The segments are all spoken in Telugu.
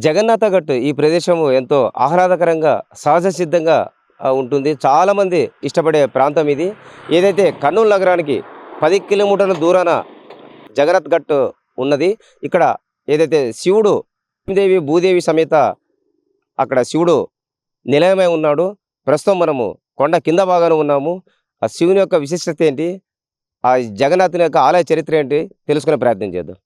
జగన్నాథ గట్టు ఈ ప్రదేశము ఎంతో ఆహ్లాదకరంగా, సహజ సిద్ధంగా ఉంటుంది. చాలామంది ఇష్టపడే ప్రాంతం ఇది. ఏదైతే కర్నూలు నగరానికి 10 కిలోమీటర్ల దూరాన జగన్నాథ్ గట్టు ఉన్నది. ఇక్కడ ఏదైతే శివుడు దేవి, భూదేవి సమేత అక్కడ శివుడు నిలయమై ఉన్నాడు. ప్రస్తుతం మనము కొండ కింద భాగాన ఉన్నాము. ఆ శివుని యొక్క విశిష్టత ఏంటి? ఆ జగన్నాథుని యొక్క ఆలయ చరిత్ర ఏంటి? తెలుసుకునే ప్రయత్నం చేద్దాం.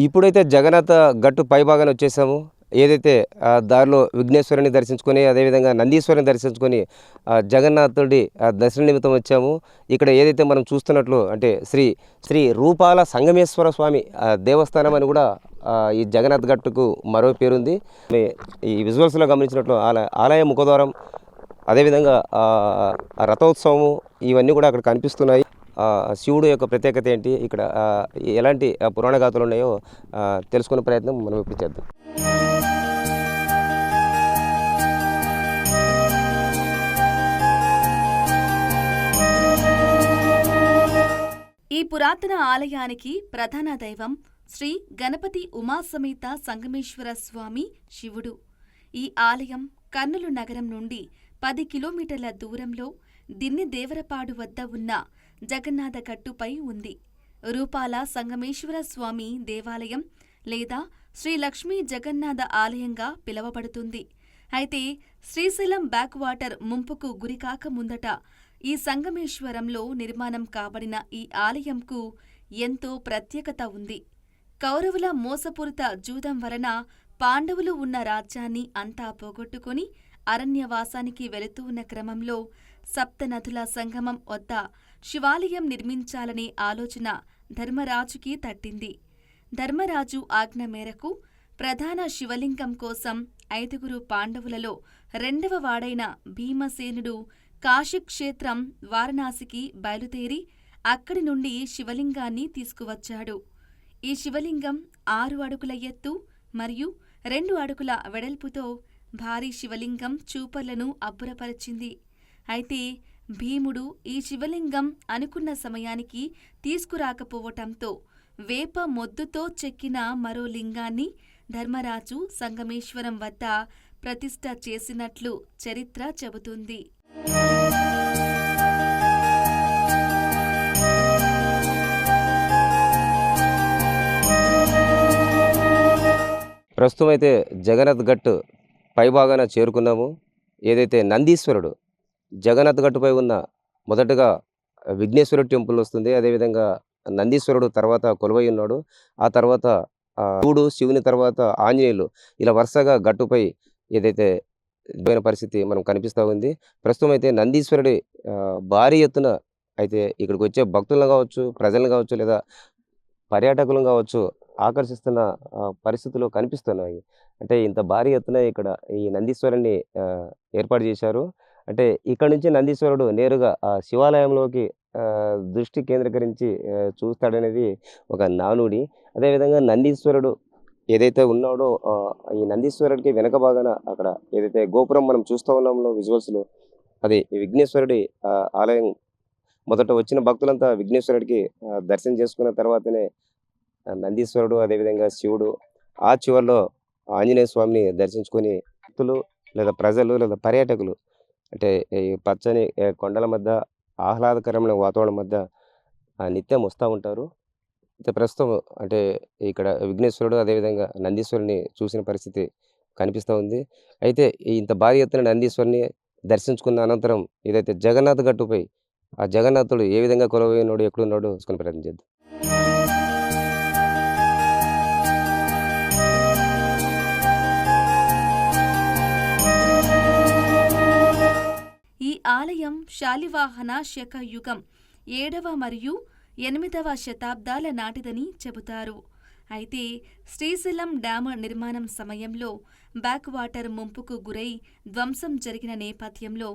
ఇప్పుడైతే జగన్నాథ గట్టు పైభాగాన వచ్చేసాము. ఏదైతే దారిలో విఘ్నేశ్వరుని దర్శించుకొని, అదేవిధంగా నందీశ్వరుని దర్శించుకొని జగన్నాథుడి దర్శన నిమిత్తం వచ్చాము. ఇక్కడ ఏదైతే మనం చూస్తున్నట్లు అంటే శ్రీ శ్రీ రూపాల సంగమేశ్వర స్వామి దేవస్థానం అని కూడా ఈ జగన్నాథ్ గట్టుకు మరో పేరుంది. ఈ విజువల్స్లో గమనించినట్లు ఆలయ ముఖద్వారం, అదేవిధంగా రథోత్సవము ఇవన్నీ కూడా అక్కడ కనిపిస్తున్నాయి. శివుడు యొక్క ప్రత్యేకత ఏంటి, ఇక్కడ ఎలాంటి పురాణ గాథలు ఉన్నాయో తెలుసుకునే ప్రయత్నం మనం ఇప్పుడు చేద్దాం. ఈ పురాతన ఆలయానికి ప్రధాన దైవం శ్రీ గణపతి ఉమాసమేత సంగమేశ్వర స్వామి శివుడు. ఈ ఆలయం కర్నూలు నగరం నుండి 10 కిలోమీటర్ల దూరంలో దిన్నె దేవరపాడు వద్ద ఉన్న జగన్నాథ గట్టుపై ఉంది. రూపాల సంగమేశ్వర స్వామి దేవాలయం లేదా శ్రీ లక్ష్మీ జగన్నాథ ఆలయంగా పిలువబడుతుంది. అయితే శ్రీశైలం బ్యాక్ వాటర్ ముంపుకు గురికాక ముందట ఈ సంగమేశ్వరంలో నిర్మాణం కాబడిన ఈ ఆలయంకు ఎంతో ప్రత్యేకత ఉంది. కౌరవుల మోసపూరిత జూదం వలన పాండవులు ఉన్న రాజ్యాన్ని అంతా పోగొట్టుకుని అరణ్యవాసానికి వెళుతూ ఉన్న క్రమంలో సప్తనదుల సంగమం వద్ద శివాలయం నిర్మించాలనే ఆలోచన ధర్మరాజుకి తట్టింది. ధర్మరాజు ఆజ్ఞ మేరకు ప్రధాన శివలింగం కోసం 5గురు పాండవులలో 2వ వాడైన భీమసేనుడు కాశీక్షేత్రం వారణాసికి బయలుదేరి అక్కడి నుండి శివలింగాన్ని తీసుకువచ్చాడు. ఈ శివలింగం 6 అడుగుల ఎత్తు మరియు 2 అడుగుల వెడల్పుతో భారీ శివలింగం చూపర్లను అబ్బురపరిచింది. అయితే భీముడు ఈ శివలింగం అనుకున్న సమయానికి తీసుకురాకపోవటంతో వేప మొద్దుతో చెక్కిన మరో లింగాన్ని ధర్మరాజు సంగమేశ్వరం వద్ద ప్రతిష్ఠ చేసినట్లు చరిత్ర చెబుతుంది. ప్రస్తుతం అయితే జగన్నాథ్ గట్టు పైభాగాన చేరుకున్నాము. ఏదైతే నందీశ్వరుడు జగన్నాథ్ గట్టుపై ఉన్న మొదటగా విఘ్నేశ్వరుడు టెంపుల్ వస్తుంది. అదేవిధంగా నందీశ్వరుడు తర్వాత కొలువై ఉన్నాడు. ఆ తర్వాత శివుని తర్వాత ఆంజనేయులు, ఇలా వరుసగా గట్టుపై ఏదైతే పోయిన పరిస్థితి మనం కనిపిస్తూ ఉంది. ప్రస్తుతం అయితే నందీశ్వరుడి భారీ ఎత్తున అయితే ఇక్కడికి వచ్చే భక్తులను కావచ్చు, ప్రజలను కావచ్చు, లేదా పర్యాటకులను కావచ్చు ఆకర్షిస్తున్న పరిస్థితులు కనిపిస్తున్నాయి. అంటే ఇంత భారీ ఎత్తున ఇక్కడ ఈ నందీశ్వరుని ఏర్పాటు చేశారు. అంటే ఇక్కడ నుంచి నందీశ్వరుడు నేరుగా శివాలయంలోకి దృష్టి కేంద్రీకరించి చూస్తాడనేది ఒక నానుడి. అదేవిధంగా నందీశ్వరుడు ఏదైతే ఉన్నాడో ఈ నందీశ్వరుడికి వెనక భాగాన అక్కడ ఏదైతే గోపురం మనం చూస్తూ ఉన్నామో విజువల్స్లో, అది విఘ్నేశ్వరుడి ఆలయం. మొదట వచ్చిన భక్తులంతా విఘ్నేశ్వరుడికి దర్శనం చేసుకున్న తర్వాతనే నందీశ్వరుడు, అదేవిధంగా శివుడు, ఆ చివరిలో ఆంజనేయ స్వామిని దర్శించుకొని భక్తులు లేదా ప్రజలు లేదా పర్యాటకులు అంటే ఈ పచ్చని కొండల మధ్య ఆహ్లాదకరమైన వాతావరణం మధ్య నిత్యం వస్తూ ఉంటారు. అయితే ప్రస్తుతం అంటే ఇక్కడ విఘ్నేశ్వరుడు అదేవిధంగా నందీశ్వరుని చూసిన పరిస్థితి కనిపిస్తూ ఉంది. అయితే ఇంత భారీ ఎత్తున నందీశ్వరుని దర్శించుకున్న అనంతరం ఏదైతే జగన్నాథ్ గట్టుపై ఆ జగన్నాథుడు ఏ విధంగా కొలువై ఉన్నాడు, ఎక్కడున్నాడో తెలుసుకునే ప్రయత్నం చేద్దాం. ఈ ఆలయం శాలివాహన శక యుగం 7వ మరియు 8వ శతాబ్దాల నాటిదని చెబుతారు. అయితే శ్రీశైలం డ్యాము నిర్మాణం సమయంలో బ్యాక్ వాటర్ ముంపుకు గురై ధ్వంసం జరిగిన నేపథ్యంలో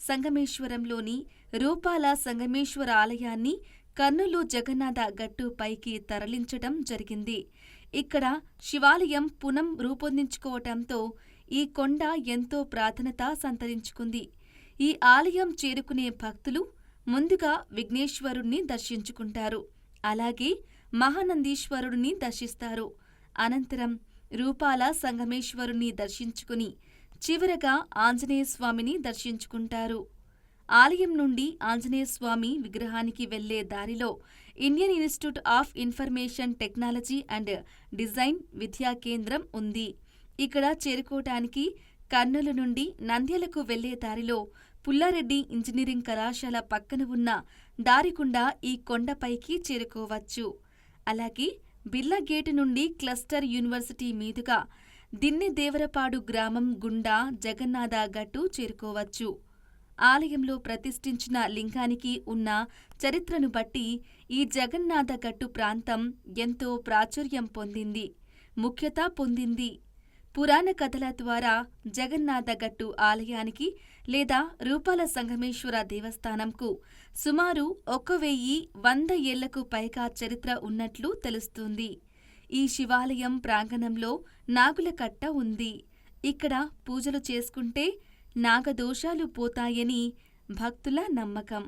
సంగమేశ్వరంలోని రూపాల సంగమేశ్వర ఆలయాన్ని కర్నూలు జగన్నాథ గట్టు పైకి తరలించటం జరిగింది. ఇక్కడ శివాలయం పునం రూపొందించుకోవటంతో ఈ కొండ ఎంతో ప్రాధాన్యత సంతరించుకుంది. ఈ ఆలయం చేరుకునే భక్తులు ముందుగా విఘ్నేశ్వరుణ్ణి దర్శించుకుంటారు. అలాగే మహానందీశ్వరుడిని దర్శిస్తారు. అనంతరం రూపాల సంగమేశ్వరుణ్ణి దర్శించుకుని చివరగా ఆంజనేయ స్వామిని దర్శించుకుంటారు. ఆలయం నుండి ఆంజనేయ స్వామి విగ్రహానికి వెళ్లే దారిలో Indian institute of information technology and design విద్యా కేంద్రం ఉంది. ఇక్కడ చేరుకోవటానికి కర్నూలు నుండి నంద్యాలకు వెళ్లే దారిలో పుల్లారెడ్డి ఇంజనీరింగ్ కళాశాల పక్కన ఉన్న దారిగుండా ఈ కొండపైకి చేరుకోవచ్చు. అలాగే బిర్లా గేటు నుండి క్లస్టర్ యూనివర్సిటీ మీదుగా దిన్నెదేవరపాడు గ్రామం గుండా జగన్నాథ గట్టు చేరుకోవచ్చు. ఆలయంలో ప్రతిష్ఠించిన లింగానికి ఉన్న చరిత్రను బట్టి ఈ జగన్నాథ గట్టు ప్రాంతం ఎంతో ప్రాచుర్యం పొందింది, ముఖ్యత పొందింది. పురాణ కథల ద్వారా జగన్నాథ గట్టు ఆలయానికి లేదా రూపాల సంగమేశ్వర దేవస్థానంకు సుమారు 1100 ఏళ్లకు పైగా చరిత్ర ఉన్నట్లు తెలుస్తుంది. ఈ శివాలయం ప్రాంగణంలో నాగుల కట్ట ఉంది. ఇక్కడ పూజలు చేసుకుంటే నాగదోషాలు పోతాయని భక్తుల నమ్మకం.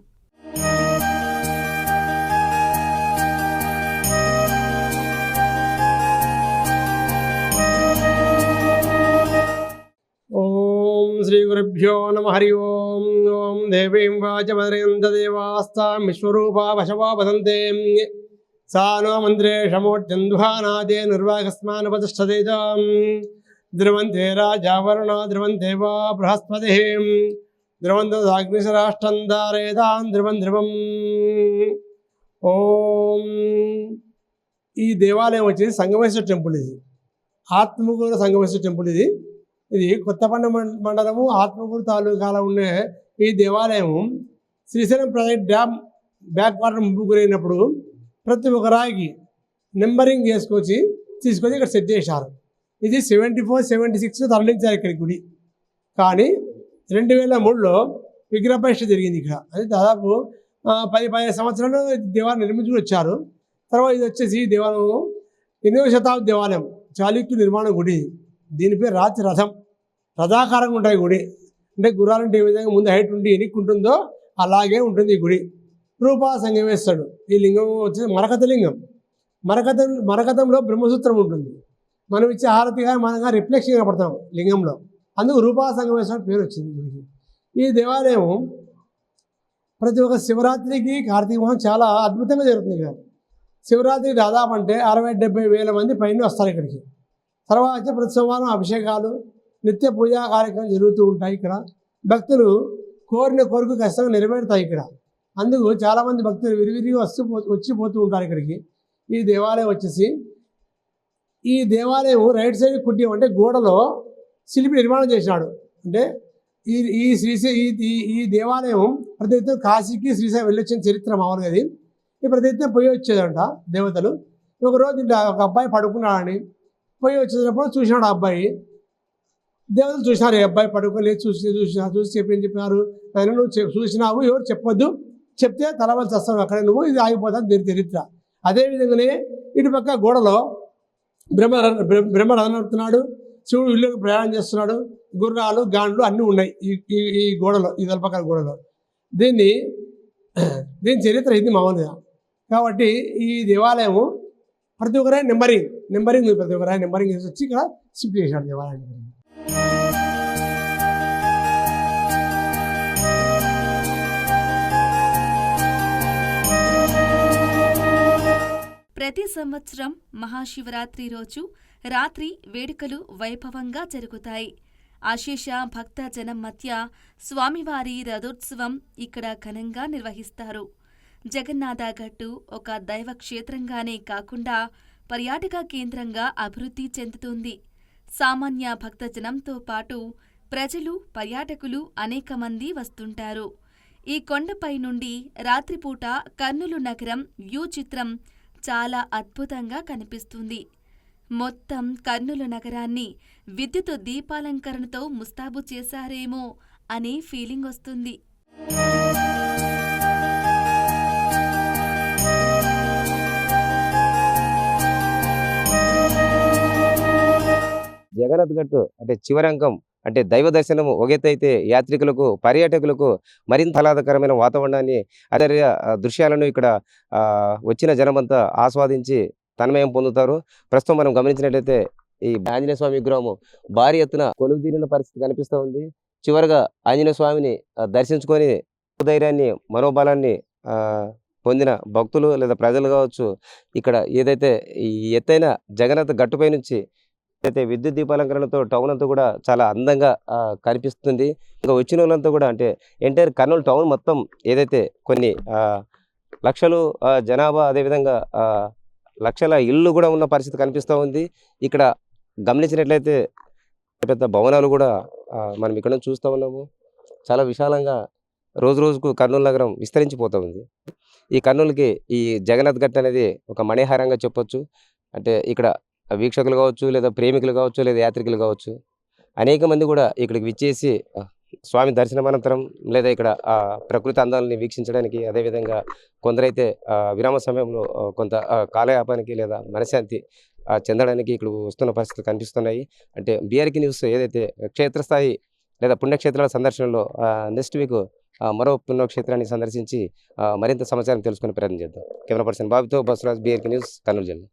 ఓం శ్రీ గురుభ్యో నమ. హరి ఓం. ఓం దేవీం వాచమదయంత దేవాస్తాం విశ్వరూపా వశవా వదంతే సా నో మంత్రేషమోర్చందుహానాదే నిర్వాగస్మానపతిష్టదేతాం ధ్రువంతే రాజావరుణా ధ్రువంతే వా బృహస్పతి ధ్రువంతగ్నిశరాష్టం ధారేతాం ధ్రువం ధ్రువం. ఓం. ఈ దేవాలయం వచ్చేసి సంగమేశ్వర టెంపుల్. ఇది ఆత్మకూరు సంగమేశ్వర టెంపుల్. ఇది కొత్తపండ మండలము ఆత్మకూరు తాలూకాలో ఉండే ఈ దేవాలయం Srisailam project dam back water ముంపు గురైనప్పుడు ప్రతి ఒక్క రాయికి నెంబరింగ్ తీసుకొచ్చి ఇక్కడ సెట్ చేశారు. ఇది 74-76 తరలించారు ఇక్కడికి గుడి. కానీ 2003లో విగ్రహ ప్రతిష్ఠ జరిగింది ఇక్కడ. అది దాదాపు 10-15 సంవత్సరాలు దేవాలయం నిర్మించుకుని వచ్చారు. తర్వాత ఇది వచ్చేసి దేవాలయం 8వ శతాబ్ది దేవాలయం, చాళుక్య నిర్మాణ గుడి. దీని పేరు రాతి రథం. రథాకారంగా ఉంటాయి గుడి. అంటే గుర్రాలంటే ఏ విధంగా ముందు హైట్ ఉండి ఎనిక్కుంటుందో అలాగే ఉంటుంది ఈ గుడి. రూపా సంగమేశ్వరుడు. ఈ లింగం వచ్చేసి మరకత లింగం. మరకతంలో బ్రహ్మసూత్రం ఉంటుంది. మనం ఇచ్చే హారతిగా మనగా రిఫ్లెక్షన్ కనపడతాం లింగంలో. అందుకు రూపా సంగమేశ్వరుడు పేరు వచ్చింది గుడికి. ఈ దేవాలయం ప్రతి ఒక్క శివరాత్రికి కార్తీక మాసం చాలా అద్భుతంగా జరుగుతుంది ఇక్కడ. శివరాత్రి దాదాపు అంటే 60-70 వేల మంది పైన వస్తారు ఇక్కడికి. తర్వాత ప్రతి సోమవారం అభిషేకాలు, నిత్య పూజా కార్యక్రమాలు జరుగుతూ ఉంటాయి. ఇక్కడ భక్తులు కోరిన కోరిక ఖచ్చితంగా నెరవేరుతాయి ఇక్కడ. అందుకు చాలామంది భక్తులు విరివిరిగా వచ్చిపోతూ ఉంటారు ఇక్కడికి. ఈ దేవాలయం వచ్చేసి ఈ దేవాలయం రైట్ సైడ్ కుడ్యం అంటే గోడలో శిల్పి నిర్మాణం చేసినాడు. అంటే ఈ దేవాలయం ప్రతి కాశీకి శ్రీశైలం వెళ్ళొచ్చిన చరిత్ర మామూలుగా. అది ఈ ప్రతి పోయి వచ్చేదంట దేవతలు. ఒకరోజు ఒక అబ్బాయి పడుకున్నాడని పోయి వచ్చేటప్పుడు చూసినాడు ఆ అబ్బాయి. దేవతలు చూసినారు, ఈ అబ్బాయి పడుకోలే చూసి చెప్పినారు, ఆయన నువ్వు చూసినావు, ఎవరు చెప్పొద్దు, చెప్తే తలవలసి వస్తావు అక్కడ, నువ్వు ఇది ఆగిపోతాను దీని చరిత్ర. అదేవిధంగానే ఇటుపక్క గోడలో బ్రహ్మ రథం నడుపుతున్నాడు, శివుడు ఇల్లుకు ప్రయాణం చేస్తున్నాడు, గుర్రాలు గాండ్లు అన్నీ ఉన్నాయి ఈ గోడలో, ఈ తలపక్కల గోడలో. దీని చరిత్ర ఇది మామూలుగా. కాబట్టి ఈ దేవాలయము ప్రతి ఒక్కరే నెంబరింగ్ ప్రతి ఒక్కరే నెంబరింగ్ వచ్చి ఇక్కడ షిఫ్ట్ చేశాడు దేవాలయాన్ని. ప్రతి సంవత్సరం మహాశివరాత్రి రోజు రాత్రి వేడుకలు వైభవంగా జరుగుతాయి. అశేష భక్త జనం మధ్య స్వామివారి రథోత్సవం ఇక్కడ ఘనంగా నిర్వహిస్తారు. జగన్నాథ గట్టు ఒక దైవ క్షేత్రంగానే కాకుండా పర్యాటక కేంద్రంగా అభివృద్ధి చెందుతుంది. సామాన్య భక్తజనంతో పాటు ప్రజలు, పర్యాటకులు అనేక మంది వస్తుంటారు. ఈ కొండపై నుండి రాత్రిపూట కర్నూలు నగరం వ్యూ చిత్రం చాలా అద్భుతంగా కనిపిస్తుంది. మొత్తం కర్నూలు నగరాన్ని విద్యుత్ దీపాలంకరణతో ముస్తాబు చేశారేమో అనే ఫీలింగ్ వస్తుంది. జగన్నాథ్ గట్టు అంటే చివరంకం అంటే దైవ దర్శనం ఒక ఎత్తు అయితే యాత్రికులకు పర్యాటకులకు మరింత ఆహ్లాదకరమైన వాతావరణాన్ని దృశ్యాలను ఇక్కడ వచ్చిన జనమంతా ఆస్వాదించి తన్మయం పొందుతారు. ప్రస్తుతం మనం గమనించినట్లయితే ఈ ఆంజనేయ స్వామి విగ్రహము భారీ ఎత్తున కొలువుదీరిన పరిస్థితి కనిపిస్తూ ఉంది. చివరగా ఆంజనేయ స్వామిని దర్శించుకొని ధైర్యాన్ని మనోబలాన్ని పొందిన భక్తులు లేదా ప్రజలు కావచ్చు, ఇక్కడ ఏదైతే ఈ ఎత్తైన జగన్నాథ గట్టుపై నుంచి అయితే విద్యుత్ దీపాలంకరణతో టౌన్ అంతా కూడా చాలా అందంగా కనిపిస్తుంది. ఇంకా వచ్చిన వాళ్ళంతా కూడా అంటే ఎంటైర్ కర్నూలు టౌన్ మొత్తం ఏదైతే కొన్ని లక్షలు జనాభా అదేవిధంగా లక్షల ఇళ్ళు కూడా ఉన్న పరిస్థితి కనిపిస్తూ ఉంది. ఇక్కడ గమనించినట్లయితే పెద్ద భవనాలు కూడా మనం ఇక్కడ నుంచి చూస్తూ ఉన్నాము. చాలా విశాలంగా రోజు రోజుకు కర్నూలు నగరం విస్తరించిపోతూ ఉంది. ఈ కర్నూలుకి ఈ జగన్నాథ్ గట్ అనేది ఒక మణిహారంగా చెప్పొచ్చు. అంటే ఇక్కడ వీక్షకులు కావచ్చు, లేదా ప్రేమికులు కావచ్చు, లేదా యాత్రికులు కావచ్చు, అనేక మంది కూడా ఇక్కడికి విచ్చేసి స్వామి దర్శనం అనంతరం లేదా ఇక్కడ ప్రకృతి అందాలని వీక్షించడానికి, అదేవిధంగా కొందరైతే విరామ సమయంలో కొంత కాలయాపానికి లేదా మనశ్శాంతి చెందడానికి ఇక్కడ వస్తున్న పరిస్థితులు కనిపిస్తున్నాయి. అంటే బీఆర్కే న్యూస్ ఏదైతే క్షేత్రస్థాయి లేదా పుణ్యక్షేత్రాల సందర్శనలో నెక్స్ట్ వీక్ మరో పుణ్యక్షేత్రాన్ని సందర్శించి మరింత సమాచారం తెలుసుకునే ప్రయత్నం చేద్దాం. కెమెరా పర్సన్ బాబుతో బసవరాజ్, బీఆర్కే న్యూస్, కర్నూలు జిల్లా.